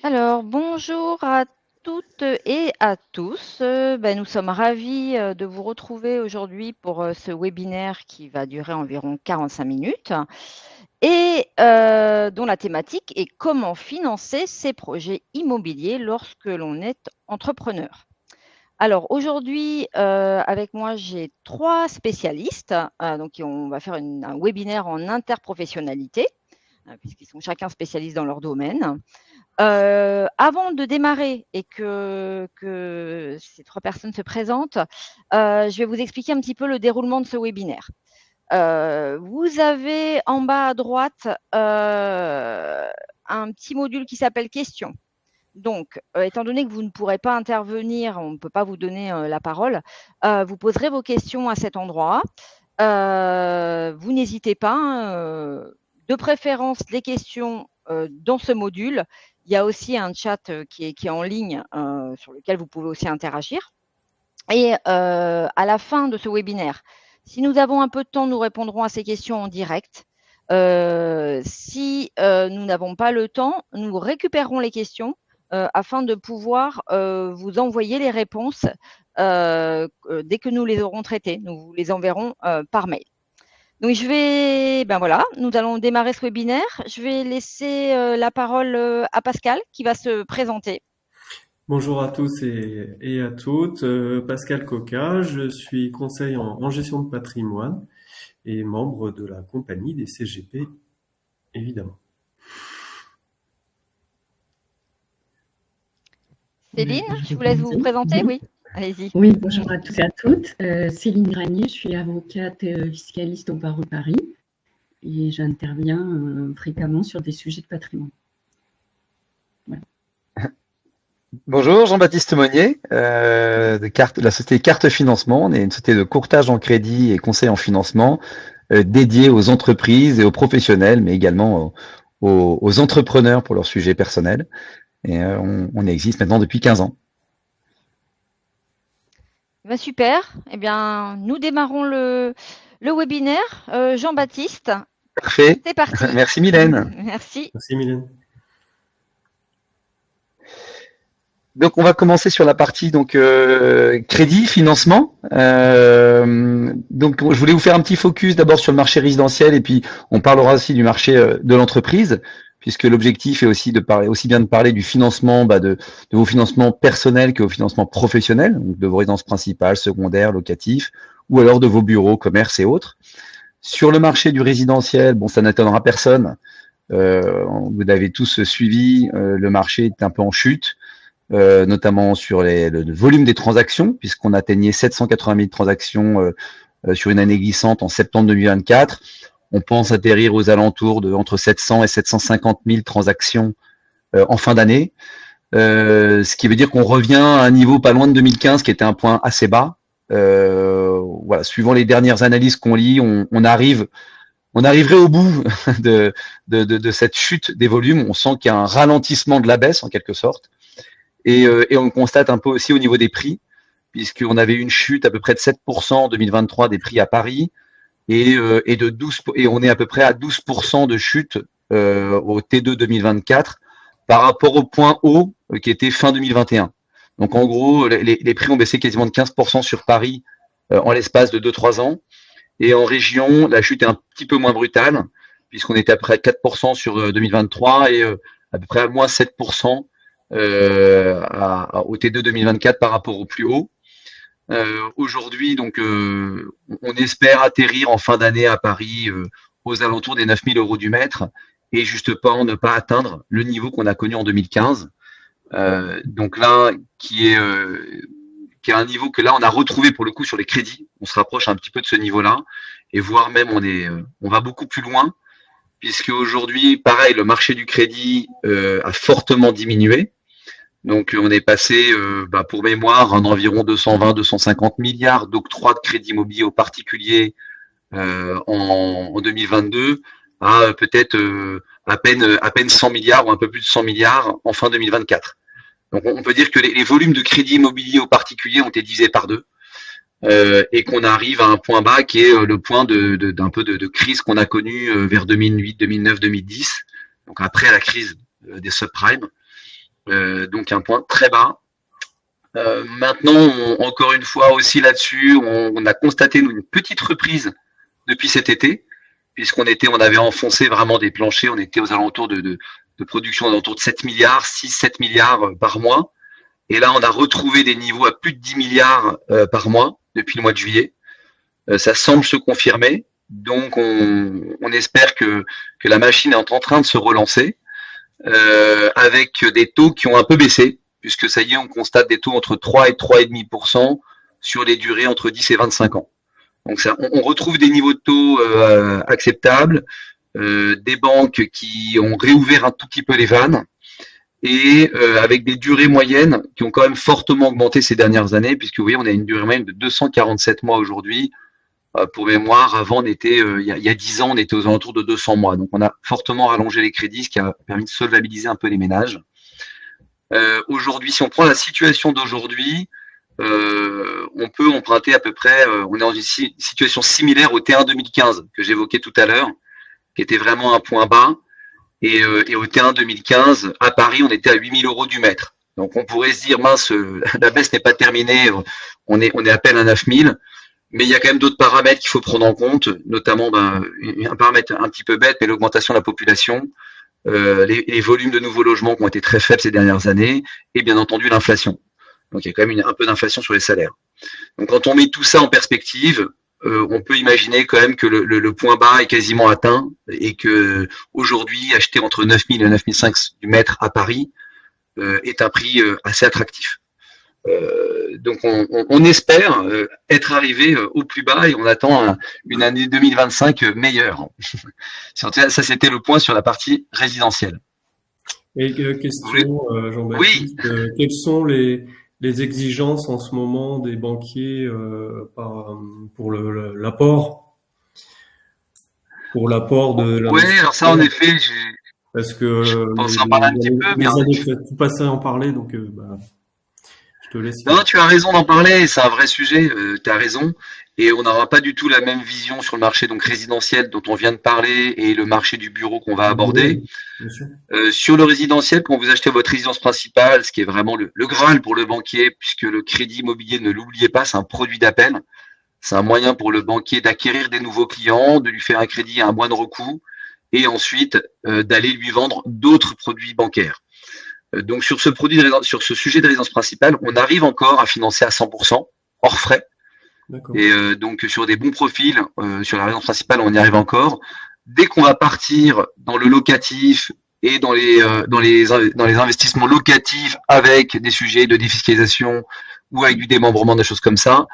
Alors, bonjour à toutes et à tous. Nous sommes ravis de vous retrouver aujourd'hui pour ce webinaire qui va durer environ 45 minutes et dont la thématique est comment financer ses projets immobiliers lorsque l'on est entrepreneur. Alors aujourd'hui, avec moi, j'ai 3 spécialistes, donc on va faire un webinaire en interprofessionnalité, puisqu'ils sont chacun spécialistes dans leur domaine. Avant de démarrer et que ces 3 personnes se présentent, je vais vous expliquer un petit peu le déroulement de ce webinaire. Vous avez en bas à droite, un petit module qui s'appelle questions. Donc, étant donné que vous ne pourrez pas intervenir, on ne peut pas vous donner, la parole, vous poserez vos questions à cet endroit. Vous n'hésitez pas, hein, de préférence les questions, dans ce module. Il y a aussi un chat, qui est en ligne, sur lequel vous pouvez aussi interagir et à la fin de ce webinaire, si nous avons un peu de temps, nous répondrons à ces questions en direct. Si, nous n'avons pas le temps, nous récupérerons les questions, afin de pouvoir, vous envoyer les réponses, dès que nous les aurons traitées. Nous vous les enverrons, par mail. Donc voilà, nous allons démarrer ce webinaire. Je vais laisser, la parole, à Pascal qui va se présenter. Bonjour à tous et à toutes. Pascal Coca, je suis conseiller en gestion de patrimoine et membre de la compagnie des CGP, évidemment. Céline, Je je vais vous laisse vous commencer. présenter? Oui, allez-y. Oui, bonjour à tous et à toutes. Céline Granier, je suis avocate fiscaliste au barreau de Paris et j'interviens fréquemment sur des sujets de patrimoine. Voilà. Bonjour, Jean-Baptiste Monnier, de la société Carte Financement. On est une société de courtage en crédit et conseil en financement dédiée aux entreprises et aux professionnels, mais également aux entrepreneurs pour leurs sujets personnels. Et on existe maintenant depuis 15 ans. Super. Eh bien, nous démarrons le webinaire. Jean-Baptiste, Parfait. c'est parti. Merci Mylène. Merci. Merci Mylène. Donc on va commencer sur la partie crédit, financement. Donc je voulais vous faire un petit focus d'abord sur le marché résidentiel et puis on parlera aussi du marché de l'entreprise, puisque l'objectif est aussi de parler aussi bien de parler du financement de vos financements personnels que vos financements professionnels, donc de vos résidences principales, secondaires, locatifs, ou alors de vos bureaux, commerces et autres. Sur le marché du résidentiel, bon ça n'étonnera personne. Vous avez tous suivi, le marché est un peu en chute. Notamment sur le volume des transactions, puisqu'on atteignait 780 000 transactions sur une année glissante en septembre 2024. On pense atterrir aux alentours de entre 700 et 750 000 transactions en fin d'année, ce qui veut dire qu'on revient à un niveau pas loin de 2015, qui était un point assez bas. Voilà, suivant les dernières analyses qu'on lit, on arriverait au bout de cette chute des volumes. On sent qu'il y a un ralentissement de la baisse en quelque sorte. Et on le constate un peu aussi au niveau des prix, puisqu'on avait une chute à peu près de 7% en 2023 des prix à Paris et de 12 et on est à peu près à 12% de chute au T2 2024 par rapport au point haut qui était fin 2021. Donc en gros, les prix ont baissé quasiment de 15% sur Paris en l'espace de 2-3 ans. Et en région, la chute est un petit peu moins brutale, puisqu'on était à peu près à 4% sur 2023 et à peu près à moins 7% au T2 2024 par rapport au plus haut. Aujourd'hui, donc, on espère atterrir en fin d'année à Paris aux alentours des 9 000 euros du mètre et juste pas ne pas atteindre le niveau qu'on a connu en 2015. Donc là, qui est un niveau que là on a retrouvé pour le coup sur les crédits. On se rapproche un petit peu de ce niveau-là et voire même on va beaucoup plus loin puisque aujourd'hui, pareil, le marché du crédit a fortement diminué. Donc on est passé, pour mémoire, en environ 220-250 milliards d'octroi de crédit immobilier aux particuliers en 2022 à peut-être à peine 100 milliards ou un peu plus de 100 milliards en fin 2024. Donc on peut dire que les volumes de crédit immobilier aux particuliers ont été divisés par deux et qu'on arrive à un point bas qui est le point d'un peu de crise qu'on a connu vers 2008, 2009, 2010, donc après la crise des subprimes. donc un point très bas. Maintenant, encore une fois aussi là-dessus, on a constaté une petite reprise depuis cet été, puisqu'on avait enfoncé vraiment des planchers, on était aux alentours de production aux alentours de 7 milliards, 6-7 milliards par mois. Et là, on a retrouvé des niveaux à plus de 10 milliards par mois depuis le mois de juillet. Ça semble se confirmer. Donc, on espère que la machine est en train de se relancer avec des taux qui ont un peu baissé, puisque ça y est, on constate des taux entre 3 et 3,5% sur les durées entre 10 et 25 ans. Donc, on retrouve des niveaux de taux acceptables, des banques qui ont réouvert un tout petit peu les vannes, et avec des durées moyennes qui ont quand même fortement augmenté ces dernières années, puisque vous voyez, on a une durée moyenne de 247 mois aujourd'hui. Pour mémoire, avant, on était, il y a 10 ans, on était aux alentours de 200 mois. Donc, on a fortement rallongé les crédits, ce qui a permis de solvabiliser un peu les ménages. Aujourd'hui, si on prend la situation d'aujourd'hui, on peut emprunter à peu près, on est dans une situation similaire au T1 2015 que j'évoquais tout à l'heure, qui était vraiment un point bas. Et au T1 2015, à Paris, on était à 8 000 € du mètre. Donc, on pourrait se dire, mince, la baisse n'est pas terminée, on est à peine à 9 000. Mais il y a quand même d'autres paramètres qu'il faut prendre en compte, notamment un paramètre un petit peu bête, mais l'augmentation de la population, les volumes de nouveaux logements qui ont été très faibles ces dernières années, et bien entendu l'inflation. Donc, il y a quand même un peu d'inflation sur les salaires. Donc, quand on met tout ça en perspective, on peut imaginer quand même que le point bas est quasiment atteint et que aujourd'hui, acheter entre 9 000 et 9 500 du mètre à Paris est un prix assez attractif. Donc on espère être arrivé au plus bas et on attend une année 2025 meilleure. Ça, c'était le point sur la partie résidentielle. Et question, Jean-Baptiste, oui. Quelles sont les exigences en ce moment des banquiers pour l'apport de la... Oui, alors ça en effet, parce que je pense en parler un petit peu, mais tu passais à en parler, donc je te laisse. Non, tu as raison d'en parler, c'est un vrai sujet, tu as raison. Et on n'aura pas du tout la même vision sur le marché donc résidentiel dont on vient de parler et le marché du bureau qu'on va aborder. Sur le résidentiel, quand vous achetez votre résidence principale, ce qui est vraiment le Graal pour le banquier, puisque le crédit immobilier, ne l'oubliez pas, c'est un produit d'appel. C'est un moyen pour le banquier d'acquérir des nouveaux clients, de lui faire un crédit à un moindre coût et ensuite d'aller lui vendre d'autres produits bancaires. Donc sur ce sujet de résidence principale, on arrive encore à financer à 100% hors frais. Et donc sur des bons profils, sur la résidence principale, on y arrive encore. Dès qu'on va partir dans le locatif et dans les investissements locatifs avec des sujets de défiscalisation ou avec du démembrement, des choses comme ça,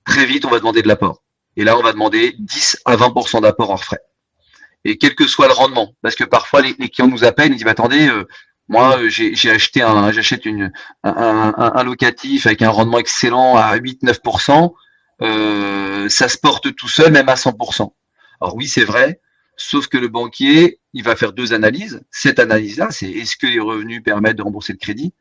très vite on va demander de l'apport. Et là on va demander 10 à 20% d'apport hors frais. Et quel que soit le rendement, parce que parfois les clients nous appellent et disent attendez, moi j'achète un locatif avec un rendement excellent à 8-9%. Ça se porte tout seul, même à 100%. Alors oui, c'est vrai, sauf que le banquier, il va faire deux analyses. Cette analyse-là, c'est est-ce que les revenus permettent de rembourser le crédit,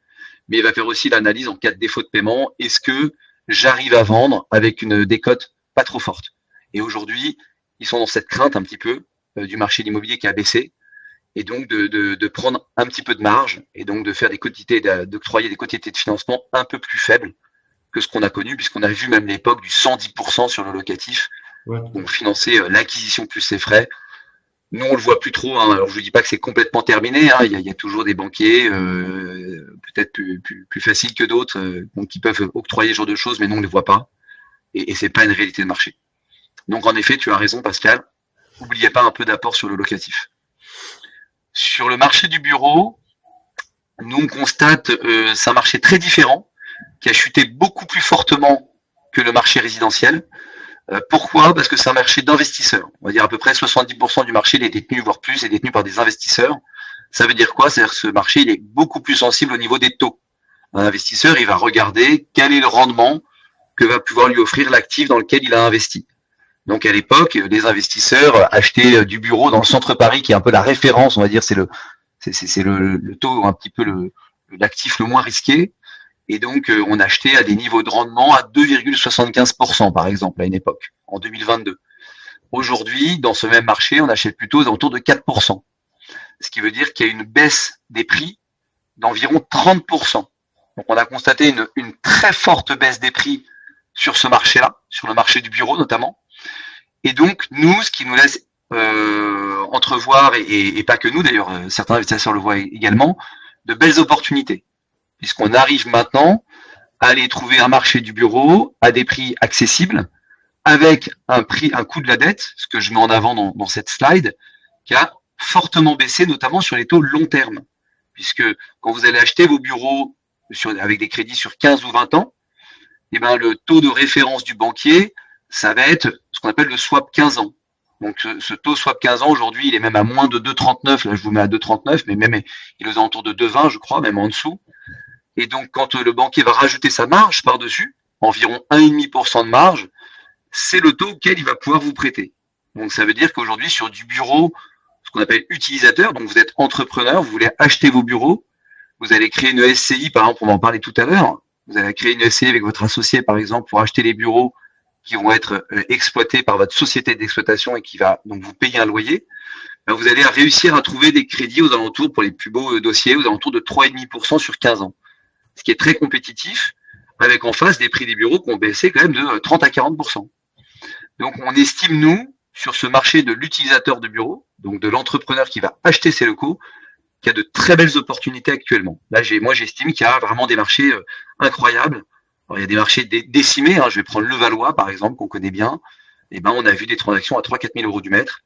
mais il va faire aussi l'analyse en cas de défaut de paiement. Est-ce que j'arrive à vendre avec une décote pas trop forte? Et aujourd'hui, ils sont dans cette crainte un petit peu du marché de l'immobilier qui a baissé, et donc de prendre un petit peu de marge, et donc de faire d'octroyer des quantités de financement un peu plus faibles que ce qu'on a connu, puisqu'on a vu même l'époque du 110% sur le locatif, donc financer l'acquisition plus ses frais. Nous, on le voit plus trop. Alors, je ne dis pas que c'est complètement terminé. Il y a toujours des banquiers, peut-être plus faciles que d'autres, qui peuvent octroyer ce genre de choses, mais nous, on ne les voit pas. Et c'est pas une réalité de marché. Donc, en effet, tu as raison, Pascal. N'oubliez pas un peu d'apport sur le locatif. Sur le marché du bureau, nous, on constate c'est un marché très différent, qui a chuté beaucoup plus fortement que le marché résidentiel. Pourquoi? Parce que c'est un marché d'investisseurs. On va dire à peu près 70% du marché il est détenu, voire plus, est détenu par des investisseurs. Ça veut dire quoi? C'est-à-dire que ce marché il est beaucoup plus sensible au niveau des taux. Un investisseur, il va regarder quel est le rendement que va pouvoir lui offrir l'actif dans lequel il a investi. Donc à l'époque, les investisseurs achetaient du bureau dans le centre Paris, qui est un peu la référence, on va dire, c'est le taux un petit peu l'actif le moins risqué. Et donc, on achetait à des niveaux de rendement à 2,75% par exemple à une époque, en 2022. Aujourd'hui, dans ce même marché, on achète plutôt aux alentours de 4%. Ce qui veut dire qu'il y a une baisse des prix d'environ 30%. Donc, on a constaté une très forte baisse des prix sur ce marché-là, sur le marché du bureau notamment. Et donc, nous, ce qui nous laisse entrevoir, et pas que nous d'ailleurs, certains investisseurs le voient également, de belles opportunités, puisqu'on arrive maintenant à aller trouver un marché du bureau à des prix accessibles, avec un coût de la dette, ce que je mets en avant dans cette slide, qui a fortement baissé, notamment sur les taux long terme, puisque quand vous allez acheter vos bureaux avec des crédits sur 15 ou 20 ans, eh ben, le taux de référence du banquier, ça va être ce qu'on appelle le swap 15 ans. Donc, ce taux swap 15 ans, aujourd'hui, il est même à moins de 2,39. Là, je vous mets à 2,39, mais même il est aux alentours de 2,20, je crois, même en dessous. Et donc, quand le banquier va rajouter sa marge par-dessus, environ 1,5% de marge, c'est le taux auquel il va pouvoir vous prêter. Donc, ça veut dire qu'aujourd'hui, sur du bureau, ce qu'on appelle utilisateur, donc vous êtes entrepreneur, vous voulez acheter vos bureaux, vous allez créer une SCI, par exemple, on va en parler tout à l'heure. Vous allez créer une SCI avec votre associé, par exemple, pour acheter les bureaux qui vont être exploités par votre société d'exploitation et qui va donc vous payer un loyer. Ben, vous allez réussir à trouver des crédits aux alentours, pour les plus beaux dossiers, aux alentours de 3,5% sur 15 ans. Ce qui est très compétitif, avec en face des prix des bureaux qui ont baissé quand même de 30 à 40%. Donc, on estime, nous, sur ce marché de l'utilisateur de bureau, donc de l'entrepreneur qui va acheter ses locaux, qu'il y a de très belles opportunités actuellement. Là, moi, j'estime qu'il y a vraiment des marchés incroyables. Alors, il y a des marchés décimés. Je vais prendre Levallois, par exemple, qu'on connaît bien. Et ben, on a vu des transactions à 3 000 à 4 000 euros du mètre.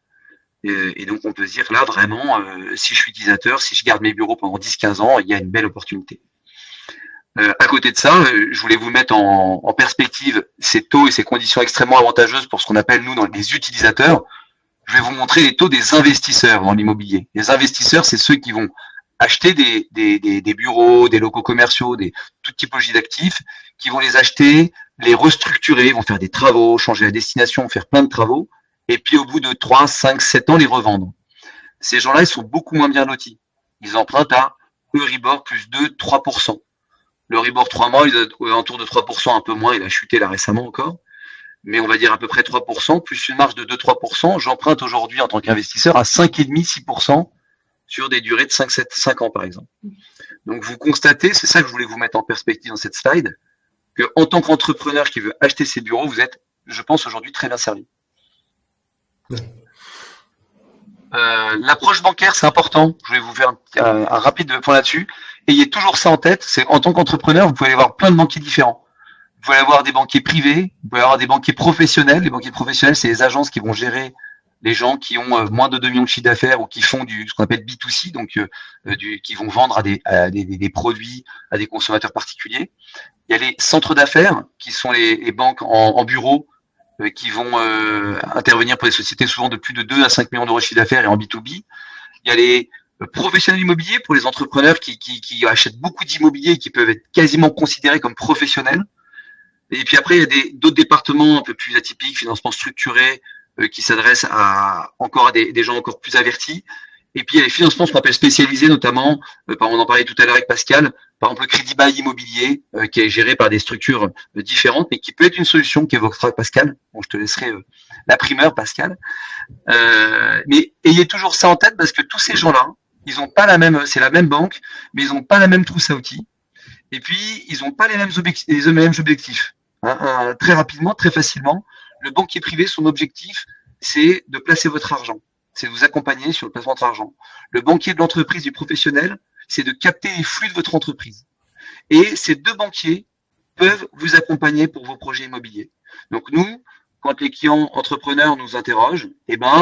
Et donc, on peut se dire, là, vraiment, si je suis utilisateur, si je garde mes bureaux pendant 10-15 ans, il y a une belle opportunité. À côté de ça, je voulais vous mettre en perspective ces taux et ces conditions extrêmement avantageuses pour ce qu'on appelle, nous, dans les utilisateurs. Je vais vous montrer les taux des investisseurs dans l'immobilier. Les investisseurs, c'est ceux qui vont acheter des bureaux, des locaux commerciaux, toute typologie d'actifs, qui vont les acheter, les restructurer, vont faire des travaux, changer la destination, faire plein de travaux, et puis au bout de 3, 5, 7 ans, les revendre. Ces gens-là, ils sont beaucoup moins bien lotis. Ils empruntent à Euribor plus 2, 3%. L'Euribor 3 mois, il est autour de 3%, un peu moins, il a chuté là récemment encore. Mais on va dire à peu près 3%, plus une marge de 2-3%. J'emprunte aujourd'hui en tant qu'investisseur à 5,5-6% sur des durées de 5 ans, par exemple. Donc, vous constatez, c'est ça que je voulais vous mettre en perspective dans cette slide, qu'en tant qu'entrepreneur qui veut acheter ses bureaux, vous êtes, je pense, aujourd'hui très bien servi. L'approche bancaire, c'est important. Je vais vous faire un rapide point là-dessus. Ayez toujours ça en tête. C'est en tant qu'entrepreneur, vous pouvez aller voir plein de banquiers différents. Vous pouvez avoir des banquiers privés, vous pouvez avoir des banquiers professionnels. Les banquiers professionnels, c'est les agences qui vont gérer les gens qui ont moins de 2 millions de chiffre d'affaires ou qui font ce qu'on appelle B2C, donc qui vont vendre à des produits à des consommateurs particuliers. Il y a les centres d'affaires qui sont les banques en bureau qui vont intervenir pour des sociétés souvent de plus de 2 à 5 millions d'euros de chiffre d'affaires et en B2B. Il y a les professionnels immobiliers pour les entrepreneurs qui achètent beaucoup d'immobilier et qui peuvent être quasiment considérés comme professionnels. Et puis après, il y a d'autres départements un peu plus atypiques, financement structuré, qui s'adressent encore à des gens encore plus avertis. Et puis il y a les financements, ce qu'on appelle spécialisés, notamment, on en parlait tout à l'heure avec Pascal, par exemple le crédit bail immobilier, qui est géré par des structures différentes, mais qui peut être une solution qu'évoquera Pascal. Bon, je te laisserai la primeur, Pascal. Mais ayez toujours ça en tête, parce que tous ces gens-là, ils ont pas la même, c'est la même banque, mais ils n'ont pas la même trousse à outils. Et puis, ils n'ont pas les mêmes objectifs. Très rapidement, très facilement, le banquier privé, son objectif, c'est de placer votre argent. C'est de vous accompagner sur le placement de votre argent. Le banquier de l'entreprise, du professionnel, c'est de capter les flux de votre entreprise. Et ces deux banquiers peuvent vous accompagner pour vos projets immobiliers. Donc nous, quand les clients entrepreneurs nous interrogent,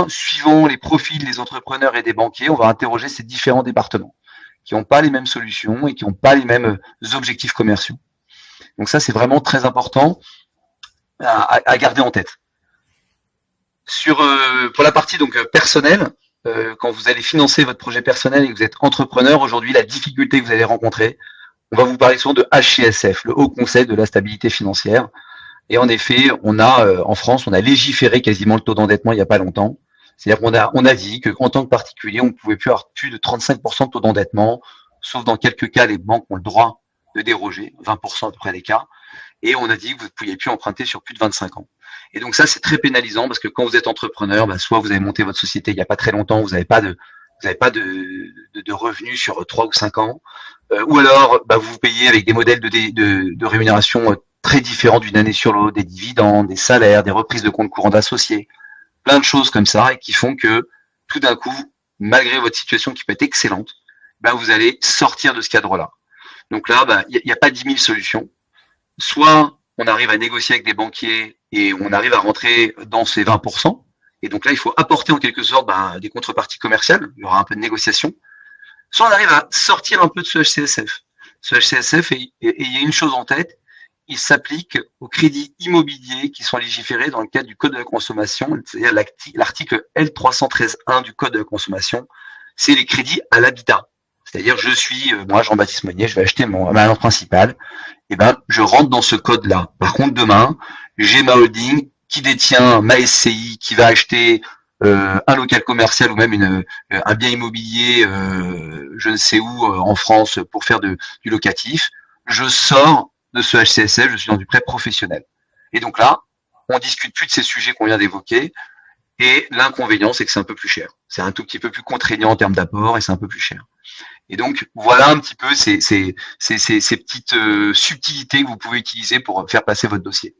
suivant les profils des entrepreneurs et des banquiers, on va interroger ces différents départements qui n'ont pas les mêmes solutions et qui n'ont pas les mêmes objectifs commerciaux. Donc ça, c'est vraiment très important à garder en tête. Pour la partie donc personnelle, quand vous allez financer votre projet personnel et que vous êtes entrepreneur, aujourd'hui, la difficulté que vous allez rencontrer, on va vous parler souvent de HCSF, le Haut Conseil de la stabilité financière. Et en effet, en France, on a légiféré quasiment le taux d'endettement il n'y a pas longtemps. C'est-à-dire qu'on a dit qu'en tant que particulier, on ne pouvait plus avoir plus de 35% de taux d'endettement, sauf dans quelques cas, les banques ont le droit de déroger, 20% à peu près des cas. Et on a dit que vous ne pouviez plus emprunter sur plus de 25 ans. Et donc ça, c'est très pénalisant parce que quand vous êtes entrepreneur, soit vous avez monté votre société il n'y a pas très longtemps, vous n'avez pas vous n'avez pas de revenus sur 3 ou 5 ans, ou alors vous vous payez avec des modèles de rémunération très différents d'une année sur l'autre, des dividendes, des salaires, des reprises de compte courant d'associés, plein de choses comme ça, et qui font que tout d'un coup, malgré votre situation qui peut être excellente, vous allez sortir de ce cadre-là. Donc là, il n'y a pas 10 000 solutions. Soit on arrive à négocier avec des banquiers et on arrive à rentrer dans ces 20%. Et donc là, il faut apporter en quelque sorte des contreparties commerciales. Il y aura un peu de négociation. Soit on arrive à sortir un peu de ce HCSF. Ce HCSF, et il y a une chose en tête, il s'applique aux crédits immobiliers qui sont légiférés dans le cadre du Code de la consommation, c'est-à-dire l'article L313.1 du Code de la consommation, c'est les crédits à l'habitat. C'est-à-dire, moi, Jean-Baptiste Monnier, je vais acheter ma maison principale, je rentre dans ce code-là. Par contre, demain, j'ai ma holding qui détient ma SCI, qui va acheter un local commercial ou même un bien immobilier, je ne sais où, en France, pour faire du locatif. Je sors de ce HCSF, je suis dans du prêt professionnel. Et donc là, on discute plus de ces sujets qu'on vient d'évoquer. Et l'inconvénient, c'est que c'est un peu plus cher. C'est un tout petit peu plus contraignant en termes d'apport et c'est un peu plus cher. Et donc, voilà un petit peu ces petites subtilités que vous pouvez utiliser pour faire passer votre dossier.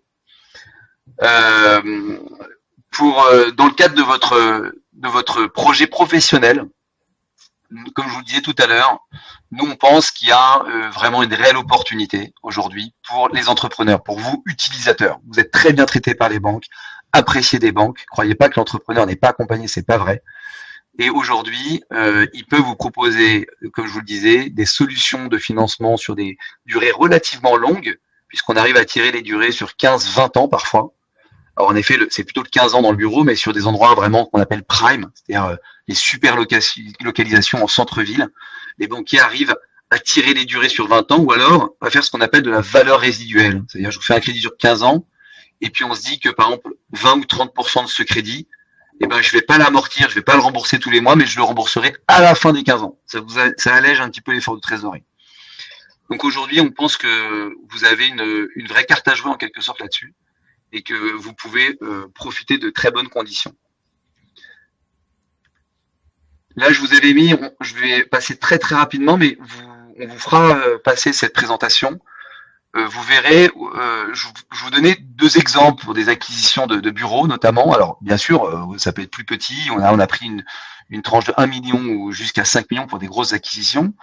Dans le cadre de votre projet professionnel, comme je vous le disais tout à l'heure, nous, on pense qu'il y a vraiment une réelle opportunité aujourd'hui pour les entrepreneurs, pour vous, utilisateurs. Vous êtes très bien traités par les banques, appréciés des banques. Croyez pas que l'entrepreneur n'est pas accompagné, c'est pas vrai. Et aujourd'hui, il peut vous proposer, comme je vous le disais, des solutions de financement sur des durées relativement longues, puisqu'on arrive à tirer les durées sur 15-20 ans parfois. Alors en effet, c'est plutôt de 15 ans dans le bureau, mais sur des endroits vraiment qu'on appelle prime, c'est-à-dire les super localisations en centre-ville. Les banquiers arrivent à tirer les durées sur 20 ans ou alors à faire ce qu'on appelle de la valeur résiduelle. C'est-à-dire je vous fais un crédit sur 15 ans et puis on se dit que par exemple 20 ou 30% de ce crédit, je vais pas l'amortir, je vais pas le rembourser tous les mois, mais je le rembourserai à la fin des 15 ans. Ça allège un petit peu l'effort de trésorerie. Donc aujourd'hui, on pense que vous avez une vraie carte à jouer en quelque sorte là-dessus et que vous pouvez profiter de très bonnes conditions. Là, je vous avais mis, je vais passer très très rapidement, mais on vous fera passer cette présentation. Vous verrez, je vous donnais 2 exemples pour des acquisitions de bureaux notamment. Alors bien sûr, ça peut être plus petit. On a pris une tranche de 1 million ou jusqu'à 5 millions pour des grosses acquisitions.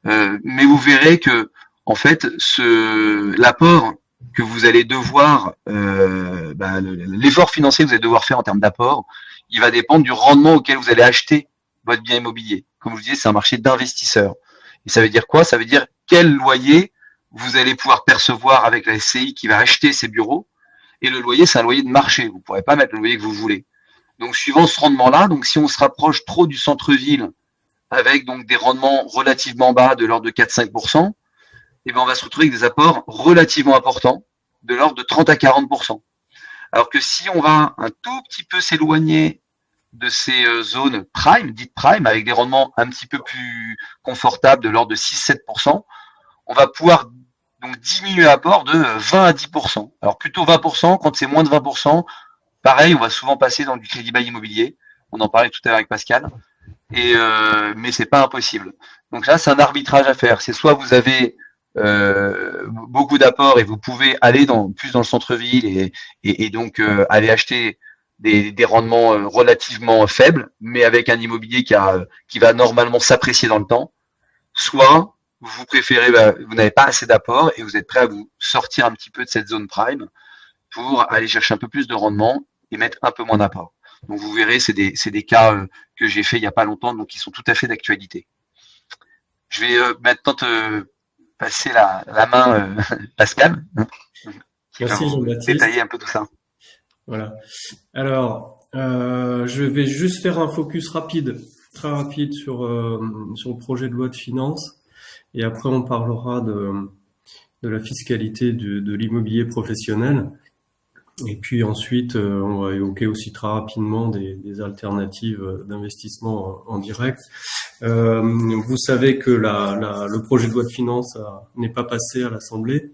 Mais vous verrez que en fait, l'apport que vous allez devoir, l'effort financier que vous allez devoir faire en termes d'apport, il va dépendre du rendement auquel vous allez acheter votre bien immobilier. Comme je vous disais, c'est un marché d'investisseurs. Et ça veut dire quoi? Ça veut dire quel loyer vous allez pouvoir percevoir avec la SCI qui va acheter ces bureaux. Et le loyer, c'est un loyer de marché. Vous ne pourrez pas mettre le loyer que vous voulez. Donc, suivant ce rendement-là, donc si on se rapproche trop du centre-ville avec donc des rendements relativement bas de l'ordre de 4-5%, on va se retrouver avec des apports relativement importants de l'ordre de 30 à 40%. Alors que si on va un tout petit peu s'éloigner de ces zones prime, dites prime, avec des rendements un petit peu plus confortables de l'ordre de 6-7%, on va pouvoir donc diminuer l'apport de 20 à 10%. Alors plutôt 20%, quand c'est moins de 20%, pareil, on va souvent passer dans du crédit bail immobilier. On en parlait tout à l'heure avec Pascal. Mais c'est pas impossible. Donc là, c'est un arbitrage à faire. C'est soit vous avez beaucoup d'apports et vous pouvez aller plus dans le centre-ville et donc aller acheter des rendements relativement faibles, mais avec un immobilier qui va normalement s'apprécier dans le temps. Soit vous préférez, vous n'avez pas assez d'apports et vous êtes prêt à vous sortir un petit peu de cette zone prime pour aller chercher un peu plus de rendement et mettre un peu moins d'apport. Donc vous verrez, c'est des cas que j'ai fait il n'y a pas longtemps, donc qui sont tout à fait d'actualité. Je vais maintenant te passer la main, Pascal, qui va vous détailler un peu tout ça. Voilà. Alors, je vais juste faire un focus très rapide sur le projet de loi de finances, et après on parlera de la fiscalité de l'immobilier professionnel. Et puis ensuite, on va évoquer aussi très rapidement des alternatives d'investissement en direct. Vous savez que le projet de loi de finances n'est pas passé à l'Assemblée.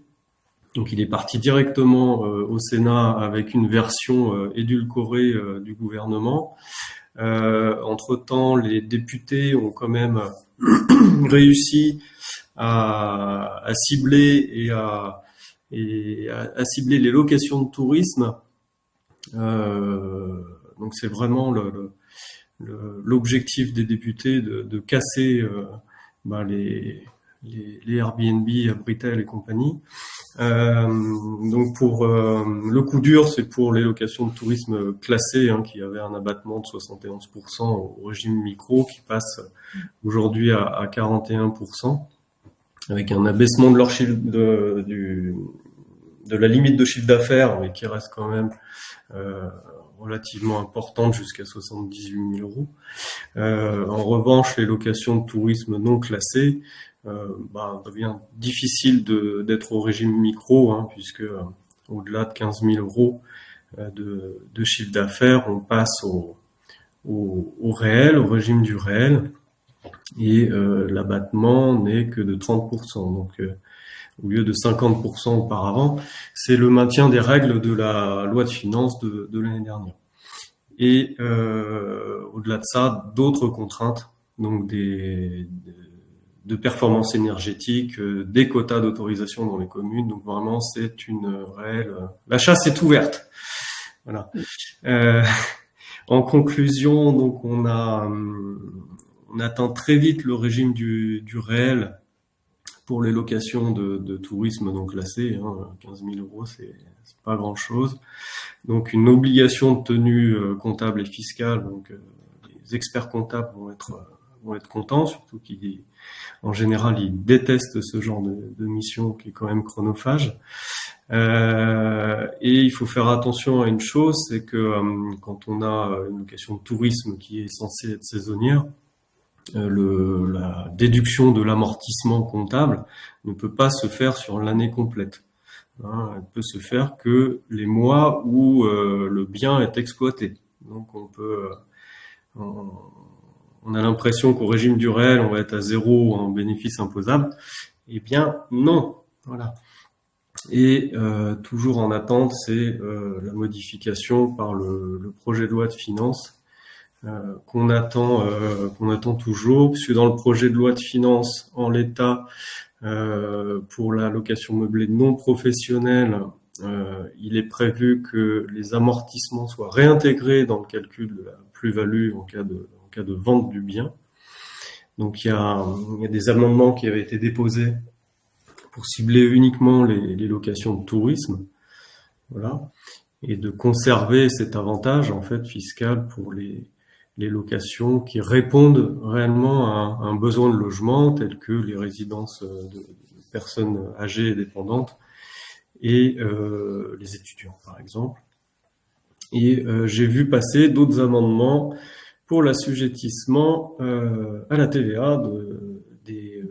Donc il est parti directement au Sénat avec une version édulcorée du gouvernement. Entre-temps, les députés ont quand même réussi à cibler à cibler les locations de tourisme. Donc c'est vraiment l'objectif des députés de casser les Airbnb, Abritel et compagnie. Donc pour le coup dur, c'est pour les locations de tourisme classées, qui avaient un abattement de 71% au régime micro, qui passe aujourd'hui à 41%, avec un abaissement de leur chiffre de la limite de chiffre d'affaires, mais qui reste quand même relativement importante, jusqu'à 78 000 euros. En revanche, les locations de tourisme non classées devient difficile d'être au régime micro, puisque au-delà de 15 000 euros de chiffre d'affaires, on passe au réel, au régime du réel, et l'abattement n'est que de 30%. Donc au lieu de 50% auparavant, c'est le maintien des règles de la loi de finances de l'année dernière. Et au-delà de ça, d'autres contraintes, donc de performance énergétique, des quotas d'autorisation dans les communes. Donc vraiment, c'est une réelle... La chasse est ouverte. Voilà. En conclusion, donc on atteint très vite le régime du réel pour les locations de tourisme donc classées. 15 000 euros, c'est pas grand-chose. Donc une obligation de tenue comptable et fiscale. Donc les experts comptables vont être contents, surtout qu'en général ils détestent ce genre de mission qui est quand même chronophage. Et il faut faire attention à une chose, c'est que quand on a une location de tourisme qui est censée être saisonnière, la déduction de l'amortissement comptable ne peut pas se faire sur l'année complète. Elle peut se faire que les mois où le bien est exploité. Donc on a l'impression qu'au régime du réel, on va être à 0 en bénéfice imposable. Eh bien, non. Voilà. Et toujours en attente, c'est la modification par le projet de loi de finances qu'on attend toujours, puisque dans le projet de loi de finances, en l'état, pour la location meublée non professionnelle, il est prévu que les amortissements soient réintégrés dans le calcul de la plus-value en cas de vente du bien. Donc il y a des amendements qui avaient été déposés pour cibler uniquement les locations de tourisme, voilà, et de conserver cet avantage en fait fiscal pour les locations qui répondent réellement à un besoin de logement, tel que les résidences de personnes âgées et dépendantes et les étudiants, par exemple. Et j'ai vu passer d'autres amendements pour l'assujettissement à la TVA des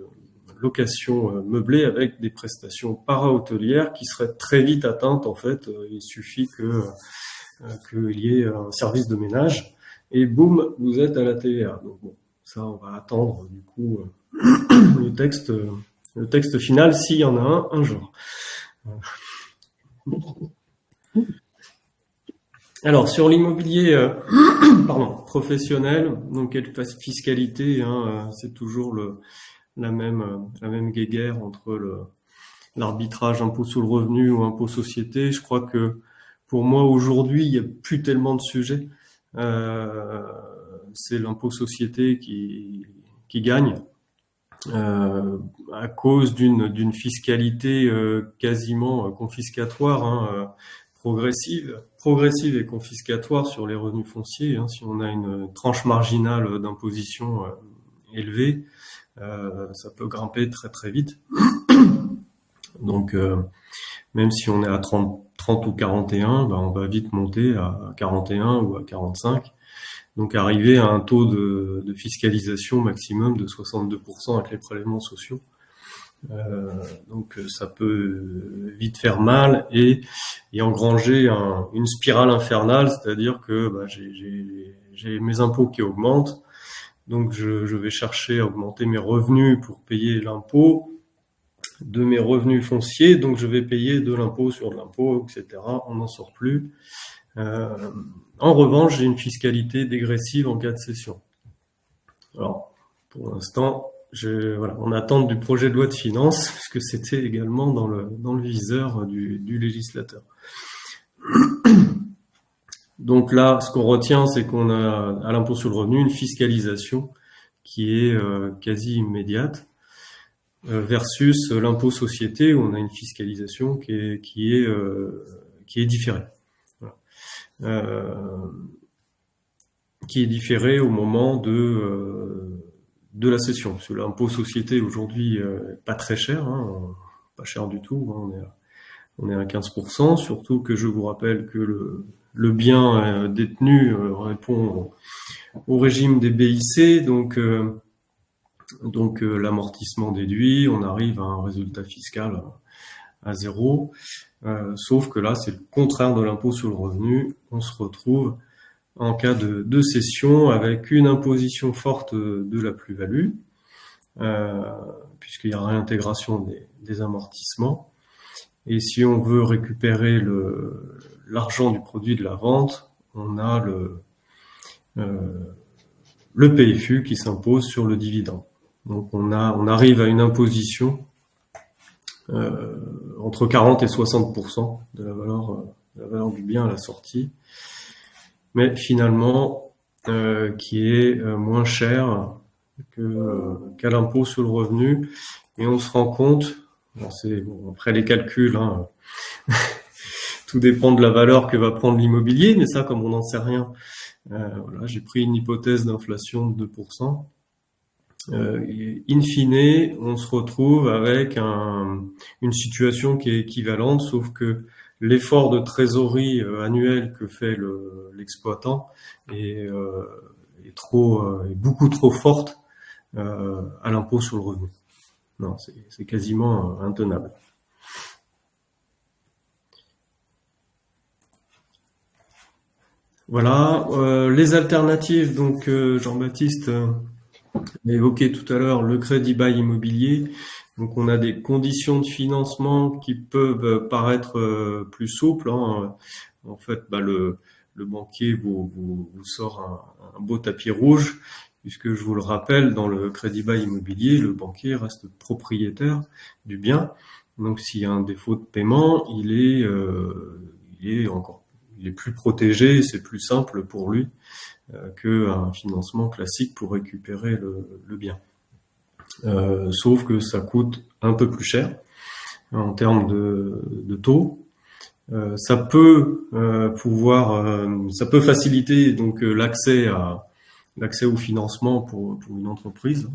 locations meublées avec des prestations para-hôtelières qui seraient très vite atteintes. En fait, il suffit qu'il y ait un service de ménage et boum, vous êtes à la TVA. Donc bon, ça, on va attendre du coup le texte final, s'il y en a un jour. Alors sur l'immobilier professionnel, donc quelle fiscalité, c'est toujours la même guéguerre entre l'arbitrage impôt sur le revenu ou impôt société. Je crois que pour moi aujourd'hui, il n'y a plus tellement de sujets. C'est l'impôt société qui gagne à cause d'une fiscalité quasiment confiscatoire, progressive et confiscatoire sur les revenus fonciers. Si on a une tranche marginale d'imposition élevée, ça peut grimper très très vite. Donc même si on est à 30 ou 41, on va vite monter à 41 ou à 45. Donc arriver à un taux de fiscalisation maximum de 62% avec les prélèvements sociaux. Donc ça peut vite faire mal et engranger une spirale infernale, c'est-à-dire que j'ai mes impôts qui augmentent, donc je vais chercher à augmenter mes revenus pour payer l'impôt de mes revenus fonciers, donc je vais payer de l'impôt sur de l'impôt, etc. On n'en sort plus. En revanche, j'ai une fiscalité dégressive en cas de cession. Alors, pour l'instant, voilà, on attend du projet de loi de finances, parce que c'était également dans le viseur du législateur. Donc là, ce qu'on retient, c'est qu'on a à l'impôt sur le revenu une fiscalisation qui est quasi immédiate, versus l'impôt société où on a une fiscalisation qui est différée. Voilà. Qui est différée au moment de la cession. Parce que l'impôt société aujourd'hui pas très cher, hein, pas cher du tout, hein, on est à 15%, surtout que je vous rappelle que le bien détenu répond au régime des BIC, donc l'amortissement déduit, on arrive à un résultat fiscal à zéro, sauf que là c'est le contraire de l'impôt sur le revenu, on se retrouve en cas de cession avec une imposition forte de la plus-value, puisqu'il y a réintégration des amortissements. Et si on veut récupérer l'argent du produit de la vente, on a le PFU qui s'impose sur le dividende. Donc on arrive à une imposition entre 40 et 60% de la valeur du bien à la sortie, mais finalement qui est moins cher qu'à l'impôt sur le revenu. Et on se rend compte, après les calculs, hein, tout dépend de la valeur que va prendre l'immobilier, mais ça, comme on n'en sait rien, voilà, j'ai pris une hypothèse d'inflation de 2%. In fine, on se retrouve avec une situation qui est équivalente, sauf que l'effort de trésorerie annuel que fait l'exploitant est beaucoup trop forte à l'impôt sur le revenu. Non, c'est quasiment intenable. Voilà, les alternatives, donc Jean-Baptiste l'a évoqué tout à l'heure, le crédit bail immobilier. Donc on a des conditions de financement qui peuvent paraître plus souples, hein. En fait, le banquier vous sort un beau tapis rouge, puisque je vous le rappelle, dans le crédit bail immobilier, le banquier reste propriétaire du bien. Donc s'il y a un défaut de paiement, il est plus protégé, c'est plus simple pour lui qu'un financement classique pour récupérer le bien. Sauf que ça coûte un peu plus cher en termes de taux. Ça peut faciliter donc l'accès au financement pour une entreprise,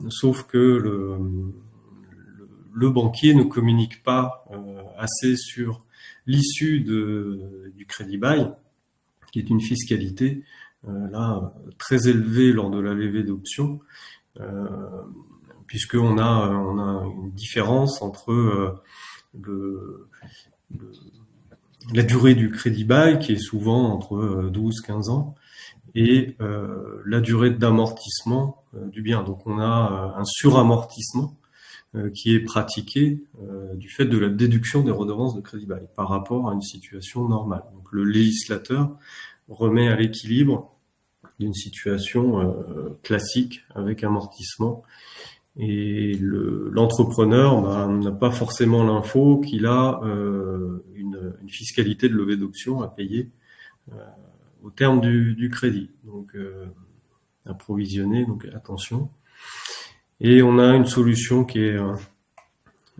sauf que le banquier ne communique pas assez sur l'issue du crédit bail, qui est une fiscalité là très élevée lors de la levée d'options, puisqu'on a une différence entre la durée du crédit bail, qui est souvent entre 12-15 ans, et la durée d'amortissement du bien. Donc on a un suramortissement qui est pratiqué du fait de la déduction des redevances de crédit bail par rapport à une situation normale. Donc le législateur remet à l'équilibre d'une situation classique avec amortissement, et l'entrepreneur n'a pas forcément l'info qu'il a une fiscalité de levée d'option à payer au terme du crédit. Donc à provisionner, donc attention. Et on a une solution qui est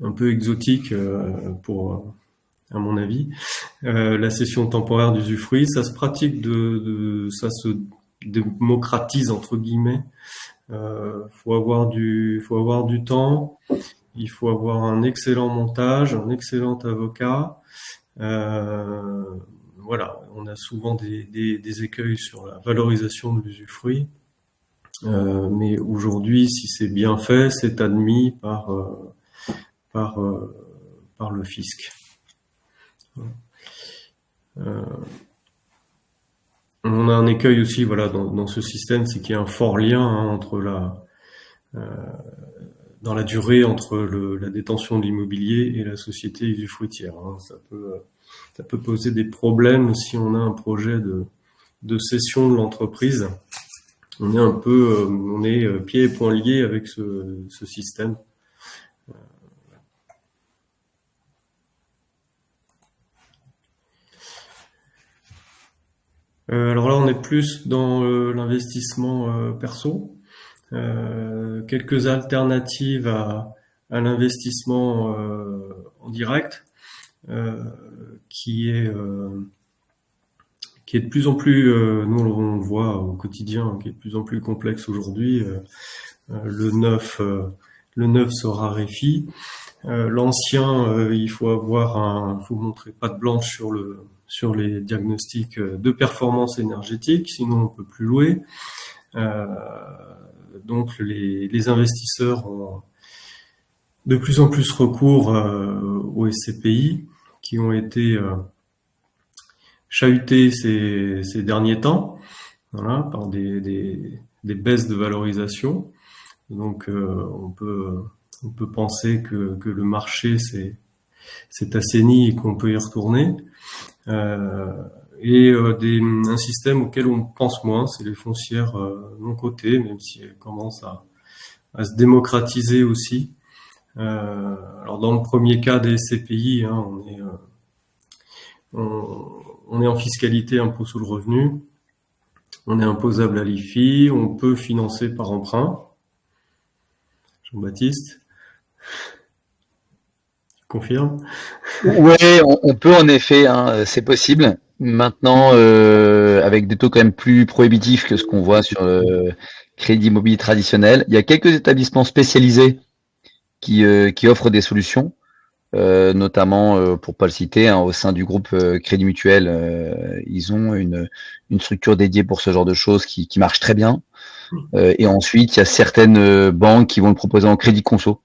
un peu exotique à mon avis, la cession temporaire d'usufruit. Ça se pratique ça se démocratise entre guillemets. Faut avoir du temps, il faut avoir un excellent montage, un excellent avocat. Voilà, on a souvent des écueils sur la valorisation de l'usufruit. Mais aujourd'hui, si c'est bien fait, c'est admis par le fisc. On a un écueil aussi, voilà, dans ce système, c'est qu'il y a un fort lien entre dans la durée entre la détention de l'immobilier et la société usufruitière. Ça peut ça peut poser des problèmes si on a un projet de cession de l'entreprise. On est pieds et poings liés avec ce système. Alors là, on est plus dans l'investissement perso. Quelques alternatives à l'investissement en direct, qui est de plus en plus, nous on le voit au quotidien, qui est de plus en plus complexe aujourd'hui. Le neuf se raréfie. L'ancien, il faut montrer patte blanche sur les diagnostics de performance énergétique, sinon on peut plus louer. Donc les investisseurs ont de plus en plus recours aux SCPI qui ont été chahutés ces derniers temps, voilà, par des baisses de valorisation. Donc on peut penser que le marché s'est assaini et qu'on peut y retourner. Un système auquel on pense moins, c'est les foncières non cotées, même si elles commencent à se démocratiser aussi. Alors dans le premier cas des SCPI, hein, on est en fiscalité impôt sur le revenu, on est imposable à l'IFI, on peut financer par emprunt. Jean-Baptiste confirme? Ouais, on peut en effet, hein, c'est possible. Maintenant, avec des taux quand même plus prohibitifs que ce qu'on voit sur le crédit immobilier traditionnel, il y a quelques établissements spécialisés qui offrent des solutions, notamment, pour pas le citer, hein, au sein du groupe Crédit Mutuel, ils ont une structure dédiée pour ce genre de choses qui marche très bien. Et ensuite, il y a certaines banques qui vont le proposer en crédit conso,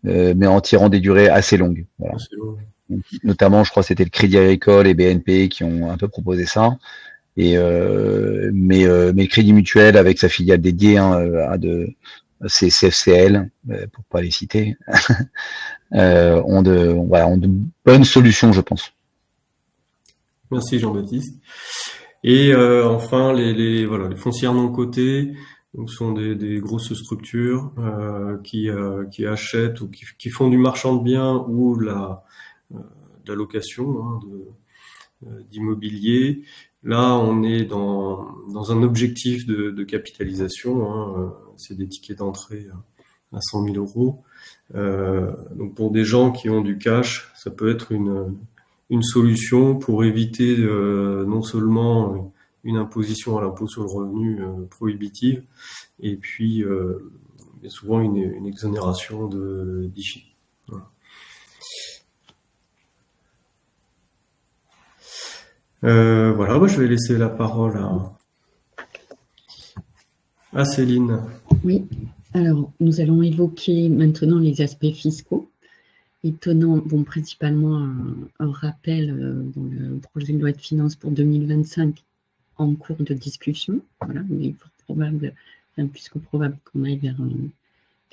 mais en tirant des durées assez longues. Voilà. Notamment, je crois que c'était le Crédit Agricole et BNP qui ont un peu proposé ça. Mais le Crédit Mutuel, avec sa filiale dédiée, hein, c'est CFCL, pour pas les citer, ont de bonnes solutions, je pense. Merci Jean-Baptiste. Et enfin, les foncières non cotées, donc sont des grosses structures qui achètent ou qui font du marchand de biens ou de la location, hein, d'immobilier. Là, on est dans un objectif de capitalisation, hein, c'est des tickets d'entrée à 100 000 euros. Donc pour des gens qui ont du cash, ça peut être une solution pour éviter non seulement une imposition à l'impôt sur le revenu prohibitive, et puis souvent une exonération d'IFI. Voilà, je vais laisser la parole à Céline. Oui, alors nous allons évoquer maintenant les aspects fiscaux. Étonnant, principalement un rappel dans le projet de loi de finances pour 2025 en cours de discussion. Voilà, mais il est probable qu'on aille vers un